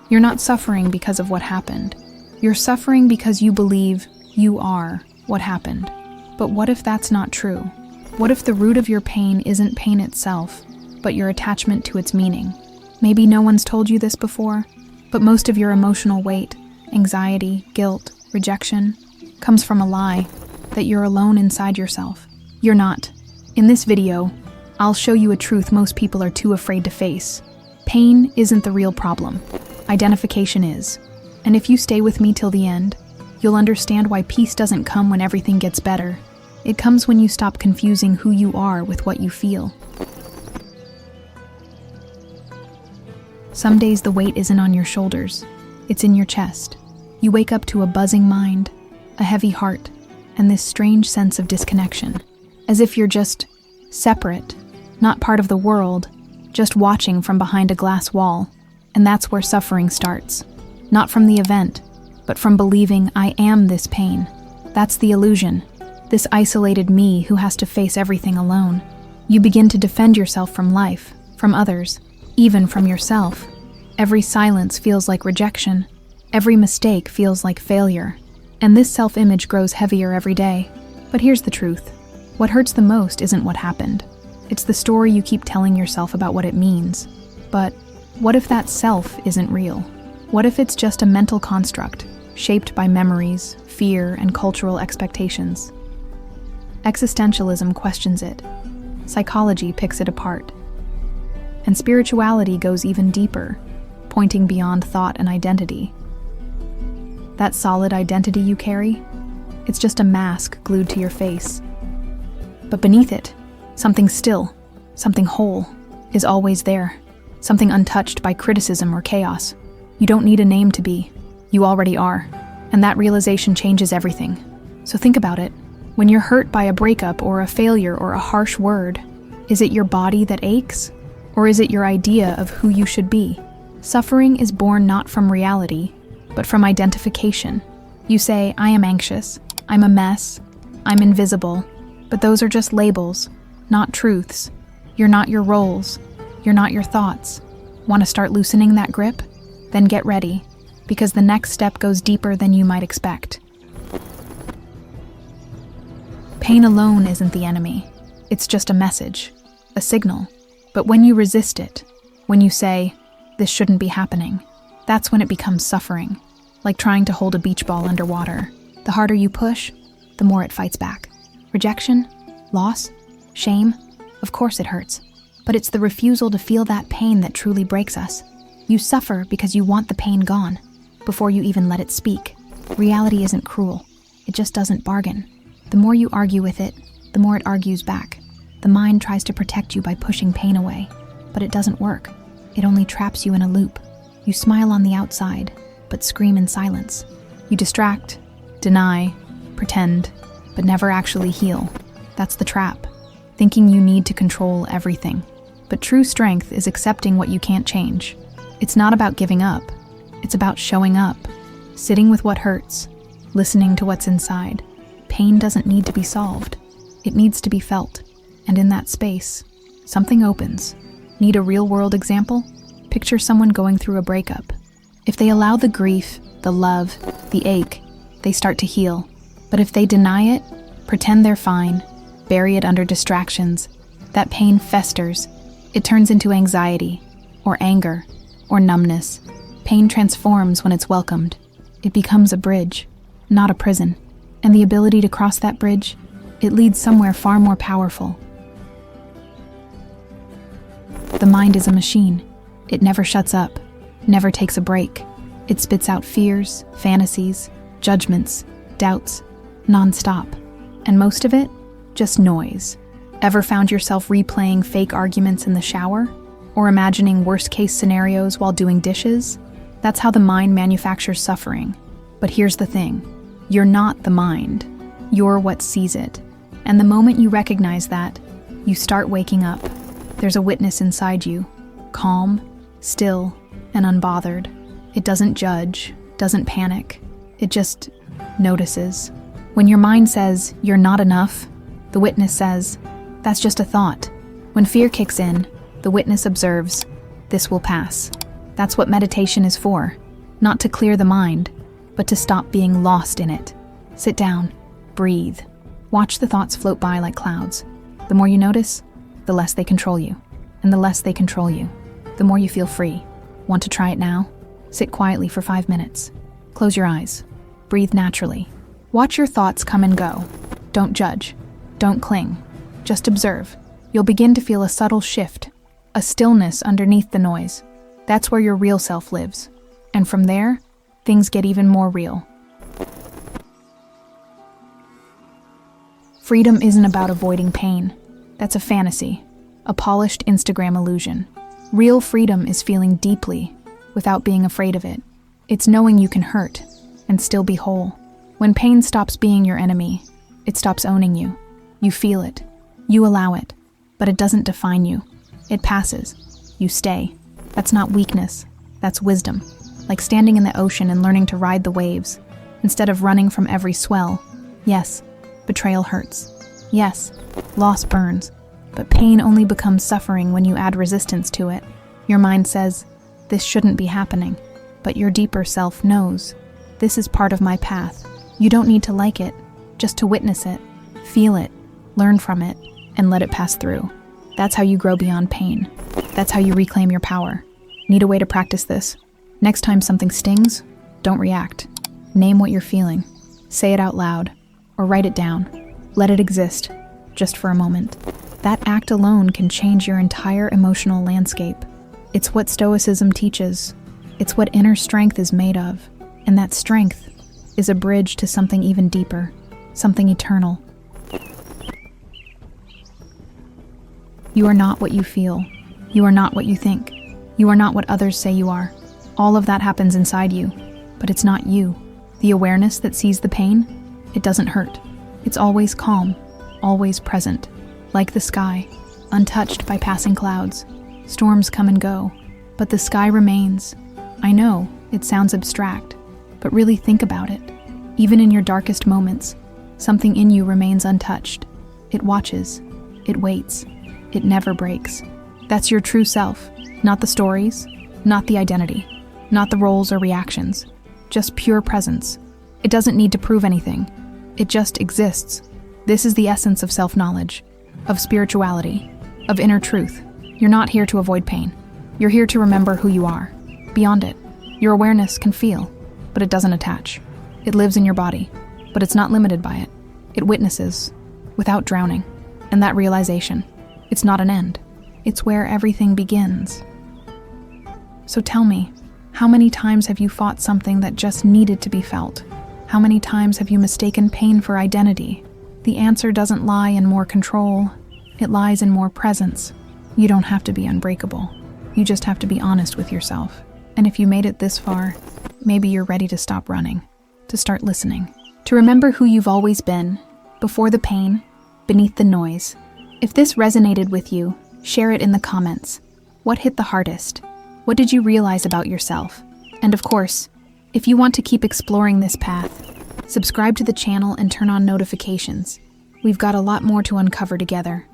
You're not suffering because of what happened. You're suffering because you believe you are what happened. But what if that's not true? What if the root of your pain isn't pain itself, but your attachment to its meaning? Maybe no one's told you this before, but most of your emotional weight, anxiety, guilt, rejection, comes from a lie that you're alone inside yourself. You're not. In this video, I'll show you a truth most people are too afraid to face. Pain isn't the real problem. Identification is. And if you stay with me till the end, you'll understand why peace doesn't come when everything gets better. It comes when you stop confusing who you are with what you feel. Some days the weight isn't on your shoulders, it's in your chest. You wake up to a buzzing mind, a heavy heart, and this strange sense of disconnection, as if you're just separate, not part of the world, just watching from behind a glass wall. And that's where suffering starts. Not from the event, but from believing I am this pain. That's the illusion, this isolated me who has to face everything alone. You begin to defend yourself from life, from others, even from yourself. Every silence feels like rejection. Every mistake feels like failure. And this self-image grows heavier every day. But here's the truth. What hurts the most isn't what happened. It's the story you keep telling yourself about what it means. But what if that self isn't real? What if it's just a mental construct, shaped by memories, fear, and cultural expectations? Existentialism questions it. Psychology picks it apart. And spirituality goes even deeper, pointing beyond thought and identity. That solid identity you carry, it's just a mask glued to your face. But beneath it, something still, something whole, is always there. Something untouched by criticism or chaos. You don't need a name to be. You already are. And that realization changes everything. So think about it. When you're hurt by a breakup or a failure or a harsh word, is it your body that aches? Or is it your idea of who you should be? Suffering is born not from reality, but from identification. You say, I am anxious, I'm a mess, I'm invisible, but those are just labels, not truths. You're not your roles, you're not your thoughts. Want to start loosening that grip? Then get ready, because the next step goes deeper than you might expect. Pain alone isn't the enemy. It's just a message, a signal. But when you resist it, when you say, this shouldn't be happening, that's when it becomes suffering, like trying to hold a beach ball underwater. The harder you push, the more it fights back. Rejection, loss, shame, of course it hurts. But it's the refusal to feel that pain that truly breaks us. You suffer because you want the pain gone, before you even let it speak. Reality isn't cruel. It just doesn't bargain. The more you argue with it, the more it argues back. The mind tries to protect you by pushing pain away, but it doesn't work. It only traps you in a loop. You smile on the outside, but scream in silence. You distract, deny, pretend, but never actually heal. That's the trap, thinking you need to control everything. But true strength is accepting what you can't change. It's not about giving up. It's about showing up, sitting with what hurts, listening to what's inside. Pain doesn't need to be solved. It needs to be felt. And in that space, something opens. Need a real-world example? Picture someone going through a breakup. If they allow the grief, the love, the ache, they start to heal. But if they deny it, pretend they're fine, bury it under distractions, that pain festers. It turns into anxiety, or anger, or numbness. Pain transforms when it's welcomed. It becomes a bridge, not a prison. And the ability to cross that bridge, it leads somewhere far more powerful. The mind is a machine. It never shuts up, never takes a break. It spits out fears, fantasies, judgments, doubts, non-stop. And most of it, just noise. Ever found yourself replaying fake arguments in the shower? Or imagining worst-case scenarios while doing dishes? That's how the mind manufactures suffering. But here's the thing. You're not the mind. You're what sees it. And the moment you recognize that, you start waking up. There's a witness inside you, calm, still, and unbothered. It doesn't judge, doesn't panic. It just notices. When your mind says, you're not enough, the witness says, that's just a thought. When fear kicks in, the witness observes, this will pass. That's what meditation is for. Not to clear the mind, but to stop being lost in it. Sit down, breathe. Watch the thoughts float by like clouds. The more you notice, the less they control you. And the less they control you, the more you feel free. Want to try it now? Sit quietly for 5 minutes. Close your eyes. Breathe naturally. Watch your thoughts come and go. Don't judge. Don't cling. Just observe. You'll begin to feel a subtle shift, a stillness underneath the noise. That's where your real self lives. And from there, things get even more real. Freedom isn't about avoiding pain. That's a fantasy, a polished Instagram illusion. Real freedom is feeling deeply without being afraid of it. It's knowing you can hurt and still be whole. When pain stops being your enemy, it stops owning you. You feel it. You allow it. But it doesn't define you. It passes. You stay. That's not weakness. That's wisdom. Like standing in the ocean and learning to ride the waves instead of running from every swell. Yes, betrayal hurts. Yes, loss burns. But pain only becomes suffering when you add resistance to it. Your mind says, this shouldn't be happening. But your deeper self knows, this is part of my path. You don't need to like it, just to witness it, feel it, learn from it, and let it pass through. That's how you grow beyond pain. That's how you reclaim your power. Need a way to practice this? Next time something stings, don't react. Name what you're feeling. Say it out loud, or write it down. Let it exist, just for a moment. That act alone can change your entire emotional landscape. It's what Stoicism teaches. It's what inner strength is made of. And that strength is a bridge to something even deeper, something eternal. You are not what you feel. You are not what you think. You are not what others say you are. All of that happens inside you, but it's not you. The awareness that sees the pain, it doesn't hurt. It's always calm, always present. Like the sky, untouched by passing clouds. Storms come and go, but the sky remains. I know, it sounds abstract, but really think about it. Even in your darkest moments, something in you remains untouched. It watches, it waits, it never breaks. That's your true self, not the stories, not the identity, not the roles or reactions, just pure presence. It doesn't need to prove anything. It just exists. This is the essence of self-knowledge, of spirituality, of inner truth. You're not here to avoid pain. You're here to remember who you are. Beyond it, your awareness can feel, but it doesn't attach. It lives in your body, but it's not limited by it. It witnesses, without drowning. And that realization, it's not an end. It's where everything begins. So tell me, how many times have you fought something that just needed to be felt? How many times have you mistaken pain for identity? The answer doesn't lie in more control. It lies in more presence. You don't have to be unbreakable. You just have to be honest with yourself. And if you made it this far, maybe you're ready to stop running, to start listening, to remember who you've always been, before the pain, beneath the noise. If this resonated with you, share it in the comments. What hit the hardest? What did you realize about yourself? And of course, if you want to keep exploring this path, subscribe to the channel and turn on notifications. We've got a lot more to uncover together.